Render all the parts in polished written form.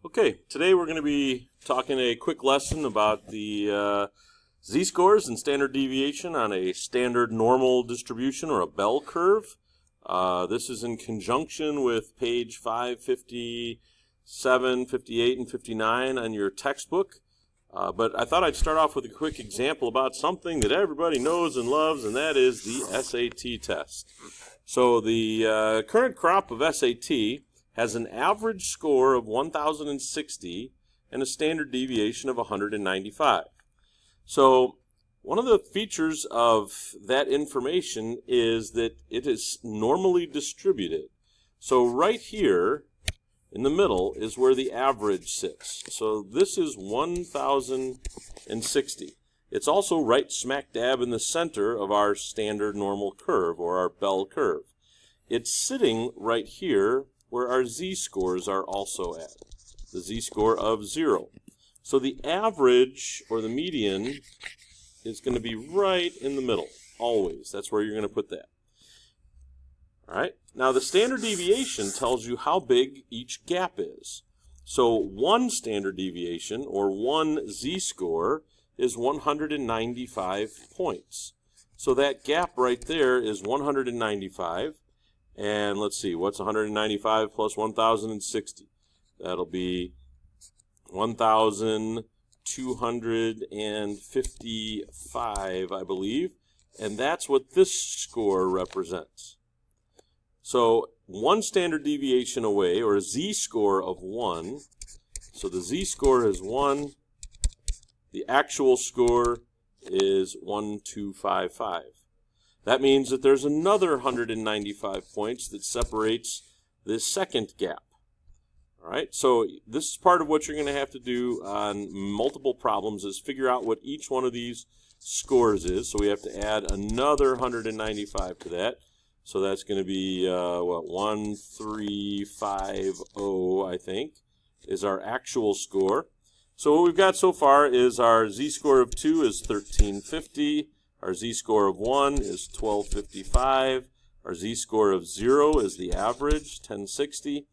Okay, today we're going to be talking a quick lesson about the z-scores and standard deviation on a standard normal distribution or a bell curve. This is in conjunction with page 557, 58, and 59 on your textbook. But I thought I'd start off with a quick example about something that everybody knows and loves, and that is the SAT test. So the current crop of SAT has an average score of 1,060 and a standard deviation of 195. So one of the features of that information is that it is normally distributed. So right here in the middle is where the average sits. So this is 1,060. It's also right smack dab in the center of our standard normal curve or our bell curve. It's sitting right here where our z-scores are also at, the z-score of 0. So the average, or the median, is going to be right in the middle, always. That's where you're going to put that. All right. Now the standard deviation tells you how big each gap is. So one standard deviation, or one z-score, is 195 points. So that gap right there is 195. And let's see, what's 195 plus 1,060? That'll be 1,255, I believe. And that's what this score represents. So one standard deviation away, or a z-score of 1. So the z-score is 1. The actual score is 1,255. That means that there's another 195 points that separates this second gap. All right, so this is part of what you're going to have to do on multiple problems is figure out what each one of these scores is. So we have to add another 195 to that. So that's going to be, 1,350, I think, is our actual score. So what we've got so far is our z-score of 2 is 1,350. Our z-score of 1 is 1,255. Our z-score of 0 is the average, 1,060.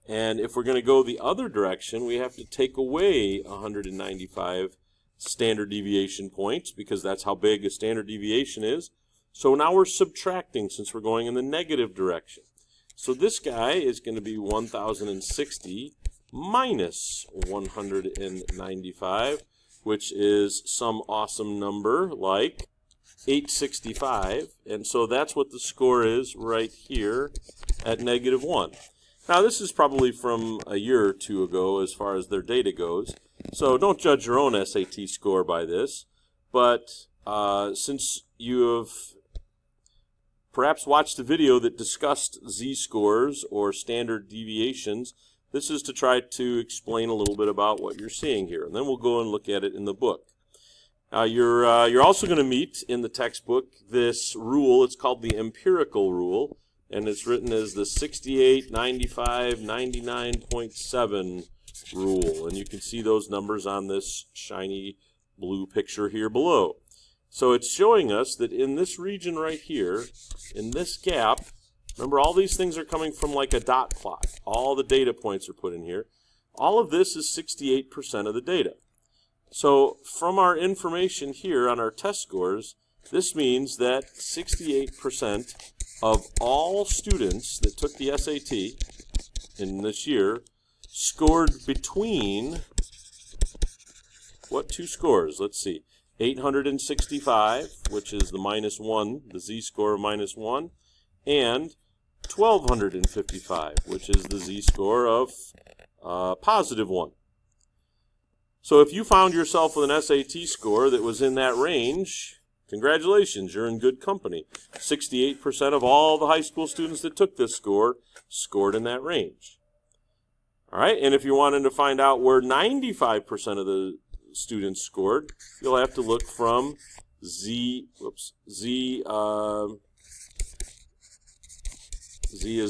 And if we're going to go the other direction, we have to take away 195 standard deviation points because that's how big a standard deviation is. So now we're subtracting since we're going in the negative direction. So this guy is going to be 1,060 minus 195, which is some awesome number like 865, and so that's what the score is right here at -1. Now this is probably from a year or two ago as far as their data goes, so don't judge your own SAT score by this, but since you have perhaps watched a video that discussed z-scores or standard deviations, this is to try to explain a little bit about what you're seeing here, and then we'll go and look at it in the book. You're also going to meet in the textbook this rule. It's called the empirical rule, and it's written as the 68, 95, 99.7 rule. And you can see those numbers on this shiny blue picture here below. So it's showing us that in this region right here, in this gap, remember all these things are coming from like a dot plot. All the data points are put in here. All of this is 68% of the data. So from our information here on our test scores, this means that 68% of all students that took the SAT in this year scored between, what two scores? Let's see, 865, which is the -1, the z-score of -1, and 1,255, which is the z-score of +1. So if you found yourself with an SAT score that was in that range, congratulations, you're in good company. 68% of all the high school students that took this score scored in that range. All right, and if you wanted to find out where 95% of the students scored, you'll have to look from Z is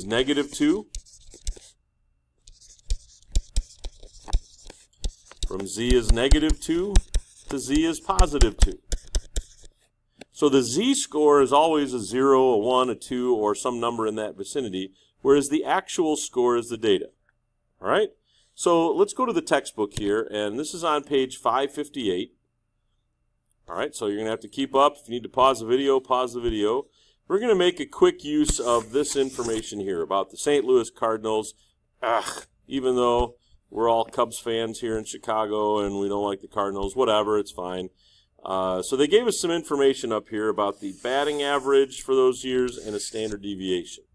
-2. From z is -2 to z is +2. So the z-score is always a 0, a 1, a 2, or some number in that vicinity, whereas the actual score is the data. All right? So let's go to the textbook here, and this is on page 558. All right, so you're going to have to keep up. If you need to pause the video, pause the video. We're going to make a quick use of this information here about the St. Louis Cardinals. Even though we're all Cubs fans here in Chicago and we don't like the Cardinals, whatever, it's fine. So they gave us some information up here about the batting average for those years and a standard deviation.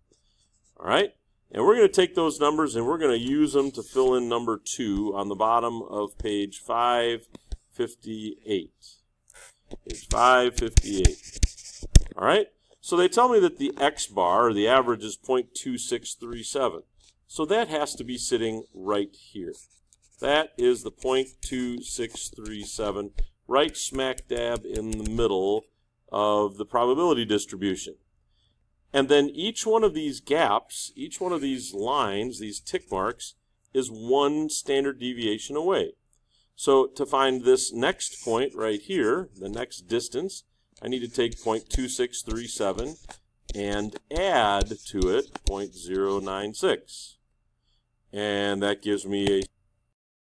All right, and we're going to take those numbers and we're going to use them to fill in number 2 on the bottom of page 558. Page 558. All right, so they tell me that the X bar, or the average, is 0.2637. So that has to be sitting right here. That is the 0.2637, right smack dab in the middle of the probability distribution. And then each one of these gaps, each one of these lines, these tick marks, is 1 standard deviation away. So to find this next point right here, the next distance, I need to take 0.2637 and add to it 0.096. And that gives me a